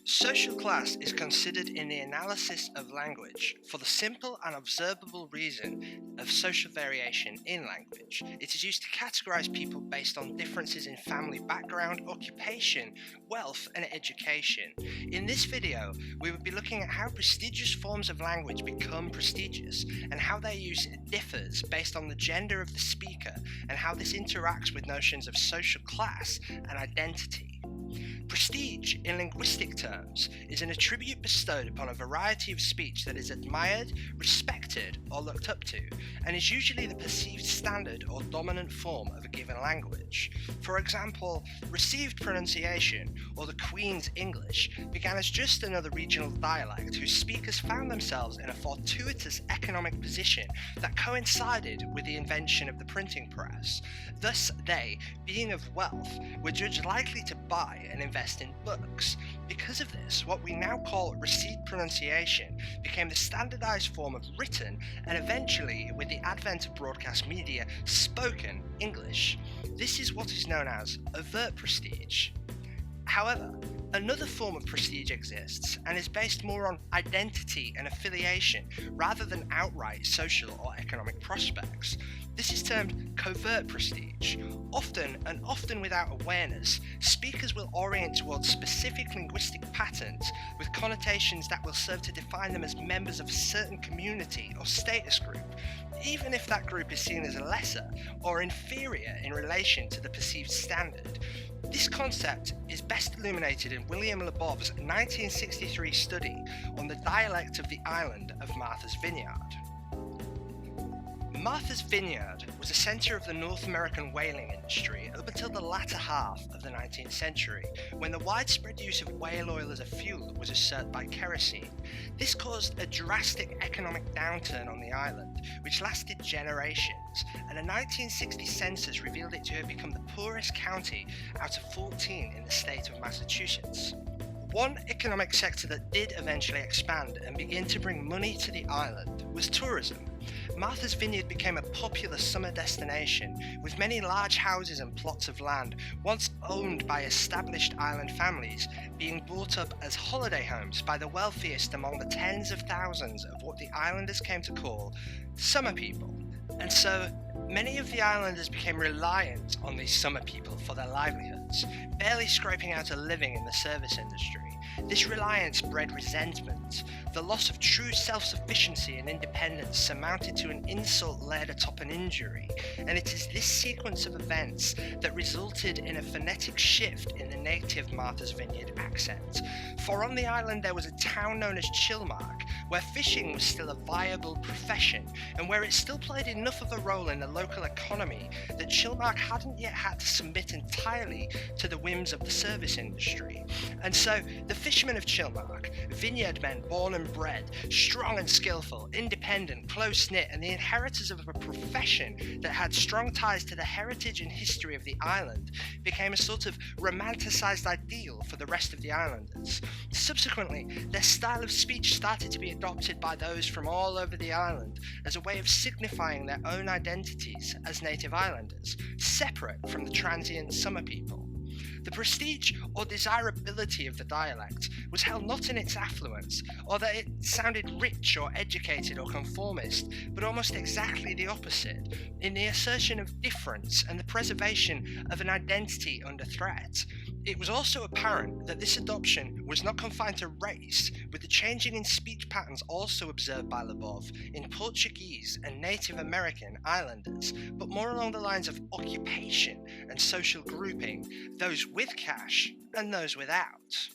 Social class is considered in the analysis of language for the simple and observable reason of social variation in language. It is used to categorize people based on differences in family background, occupation, wealth, and education. In this video, we will be looking at how prestigious forms of language become prestigious and how their use differs based on the gender of the speaker and how this interacts with notions of social class and identity. Prestige, in linguistic terms, is an attribute bestowed upon a variety of speech that is admired, respected, or looked up to, and is usually the perceived standard or dominant form of a given language. For example, received pronunciation, or the Queen's English, began as just another regional dialect whose speakers found themselves in a fortuitous economic position that coincided with the invention of the printing press. Thus they, being of wealth, were judged likely to buy and invest in books. Because of this, what we now call received pronunciation became the standardized form of written and eventually, with the advent of broadcast media, spoken English. This is what is known as overt prestige. However, another form of prestige exists and is based more on identity and affiliation rather than outright social or economic prospects. This is termed covert prestige. Often without awareness, speakers will orient towards specific linguistic patterns with connotations that will serve to define them as members of a certain community or status group, even if that group is seen as lesser or inferior in relation to the perceived standard. This concept is best illuminated in William Labov's 1963 study on the dialect of the island of Martha's Vineyard. Martha's Vineyard was a centre of the North American whaling industry up until the latter half of the 19th century, when the widespread use of whale oil as a fuel was usurped by kerosene. This caused a drastic economic downturn on the island, which lasted generations, and a 1960 census revealed it to have become the poorest county out of 14 in the state of Massachusetts. One economic sector that did eventually expand and begin to bring money to the island was tourism. Martha's Vineyard became a popular summer destination, with many large houses and plots of land, once owned by established island families, being bought up as holiday homes by the wealthiest among the tens of thousands of what the islanders came to call summer people. And so, many of the islanders became reliant on these summer people for their livelihoods, barely scraping out a living in the service industry. This reliance bred resentment. The loss of true self-sufficiency and independence amounted to an insult laid atop an injury, and it is this sequence of events that resulted in a phonetic shift in the native Martha's Vineyard accent. For on the island there was a town known as Chilmark, where fishing was still a viable profession, and where it still played enough of a role in the local economy that Chilmark hadn't yet had to submit entirely to the whims of the service industry. And so, the fishermen of Chilmark, vineyard men born and bred, strong and skillful, independent, close-knit, and the inheritors of a profession that had strong ties to the heritage and history of the island, became a sort of romanticised ideal for the rest of the islanders. Subsequently, their style of speech started to be adopted by those from all over the island as a way of signifying their own identities as native islanders, separate from the transient summer people. The prestige or desirability of the dialect was held not in its affluence, or that it sounded rich or educated or conformist, but almost exactly the opposite, in the assertion of difference and the preservation of an identity under threat. It was also apparent that this adoption was not confined to race, with the changing in speech patterns also observed by Labov in Portuguese and Native American islanders, but more along the lines of occupation and social grouping, those with cash and those without.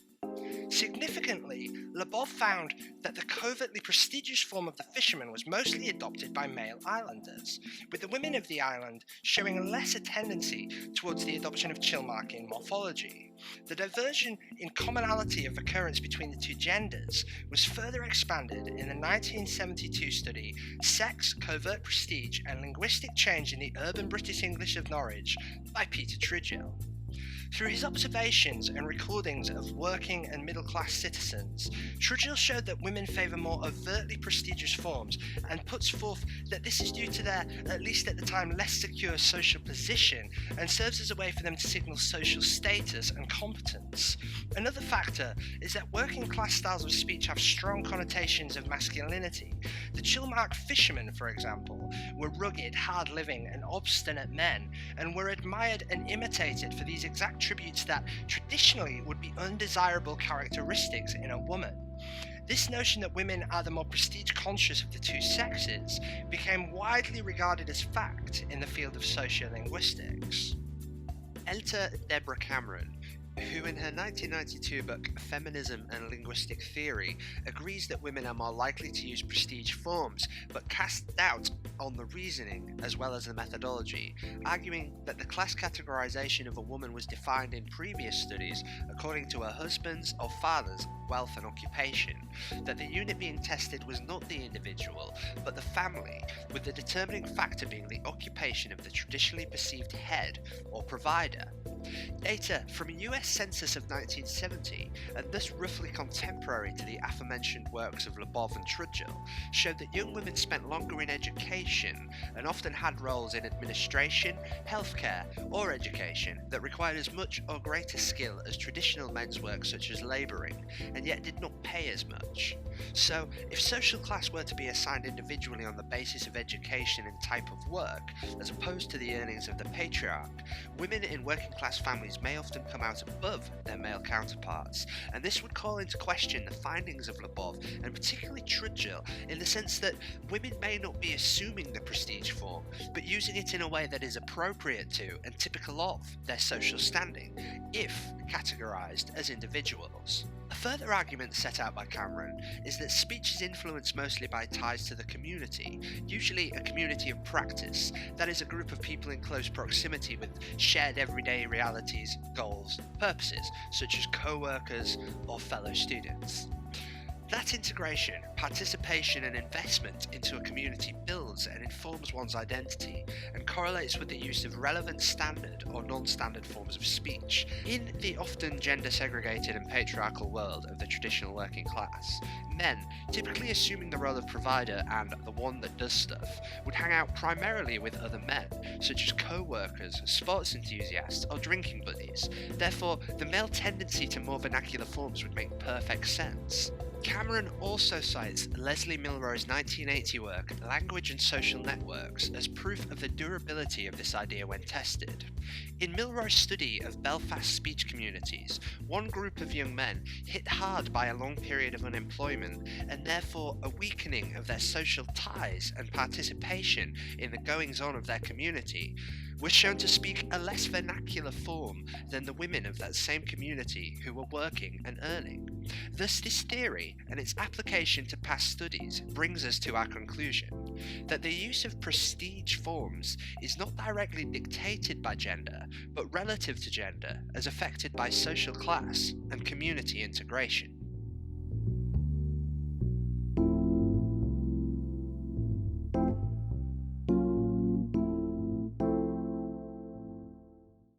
Significantly, Labov found that the covertly prestigious form of the fisherman was mostly adopted by male islanders, with the women of the island showing a lesser tendency towards the adoption of Chilmarkian morphology. The diversion in commonality of occurrence between the two genders was further expanded in the 1972 study Sex, Covert Prestige and Linguistic Change in the Urban British English of Norwich by Peter Trudgill. Through his observations and recordings of working and middle-class citizens, Trudgill showed that women favour more overtly prestigious forms and puts forth that this is due to their, at least at the time, less secure social position and serves as a way for them to signal social status and competence. Another factor is that working-class styles of speech have strong connotations of masculinity. The Chilmark fishermen, for example, were rugged, hard-living and obstinate men and were admired and imitated for these exact attributes that traditionally would be undesirable characteristics in a woman. This notion that women are the more prestige conscious of the two sexes became widely regarded as fact in the field of sociolinguistics. Enter Deborah Cameron, who in her 1992 book Feminism and Linguistic Theory agrees that women are more likely to use prestige forms, but casts doubt on the reasoning as well as the methodology, arguing that the class categorization of a woman was defined in previous studies according to her husband's or father's wealth and occupation, that the unit being tested was not the individual, but the family, with the determining factor being the occupation of the traditionally perceived head or provider. Data from a US census of 1970, and thus roughly contemporary to the aforementioned works of Labov and Trudgill, showed that young women spent longer in education and often had roles in administration, healthcare, or education that required as much or greater skill as traditional men's work such as labouring, and yet did not pay as much. So, if social class were to be assigned individually on the basis of education and type of work, as opposed to the earnings of the patriarch, women in working class families may often come out above their male counterparts, and this would call into question the findings of Labov, and particularly Trudgill, in the sense that women may not be assuming the prestige form, but using it in a way that is appropriate to and typical of their social standing, if categorised as individuals. A further argument set out by Cameron is that speech is influenced mostly by ties to the community, usually a community of practice, that is a group of people in close proximity with shared everyday realities, goals, purposes, such as co-workers or fellow students. That integration, participation and investment into a community builds and informs one's identity and correlates with the use of relevant standard or non-standard forms of speech. In the often gender-segregated and patriarchal world of the traditional working class, men, typically assuming the role of provider and the one that does stuff, would hang out primarily with other men, such as co-workers, sports enthusiasts or drinking buddies. Therefore, the male tendency to more vernacular forms would make perfect sense. Cameron also cites Leslie Milroy's 1980 work, Language and Social Networks, as proof of the durability of this idea when tested. In Milroy's study of Belfast speech communities, one group of young men, hit hard by a long period of unemployment and therefore a weakening of their social ties and participation in the goings-on of their community, were shown to speak a less vernacular form than the women of that same community who were working and earning. Thus, this theory and its application to past studies brings us to our conclusion that the use of prestige forms is not directly dictated by gender, but relative to gender as affected by social class and community integration.